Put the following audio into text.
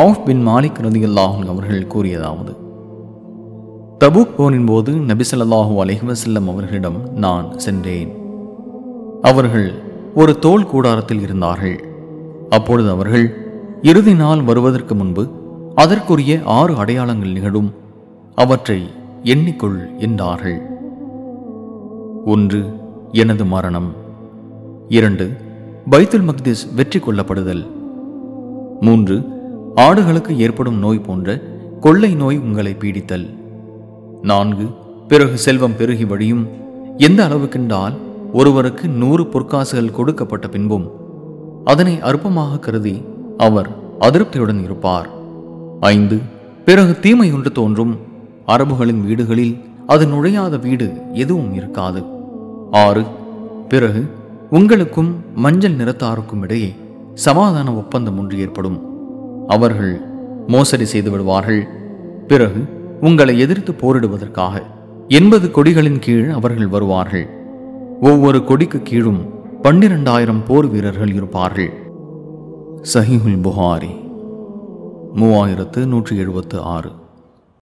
Auf பின் மாலிக் ரலியல்லாஹு அன்ஹு அவர்கள் கூறியதாவது, தபூக் போரின் போது நபி ஸல்லல்லாஹு அலைஹி வஸல்லம் அவர்களிடம் நான் சென்றேன். அவர்கள் ஒரு தோல் கூடாரத்தில் இருந்தார்கள். அப்பொழுது அவர்கள், இறுதி நாள் வருவதற்கு முன்பு அதற்குரிய 6 அடையாளங்கள் நிகழும், அவற்றை எண்ணிக்கொள் என்றார்கள். 1. எனது மரணம். 2. பைத்துல் மக்திஸ் வெற்றி கொள்ளப்படுதல். 3. ஆடுகளுக்கு ஏற்படும் நோய் போன்ற கொள்ளை நோய் உங்களை பீடித்தல். 4. பிறகு செல்வம் பெருகி வழியும், எந்த அளவுக்கென்றால் ஒருவருக்கு 100 பொற்காசுகள் கொடுக்கப்பட்ட பின்பும் அதனை அற்பமாக கருதி அவர் அதிருப்தியுடன் இருப்பார். 5. பிறகு தீமை ஒன்று தோன்றும், அரபுகளின் வீடுகளில் அது நுழையாத வீடு எதுவும் இருக்காது. 6. பிறகு உங்களுக்கும் மஞ்சள் நிறத்தாருக்கும் இடையே சமாதான ஒப்பந்தம் ஒன்று ஏற்படும். அவர்கள் மோசடி செய்து விடுவார்கள். பிறகு உங்களை எதிர்த்து போரிடுவதற்காக 80 கொடிகளின் கீழ் அவர்கள் வருவார்கள். ஒவ்வொரு கொடிக்கு கீழும் 12,000 போர் வீரர்கள் இருப்பார்கள். சஹீஹுல் புகாரி 3176.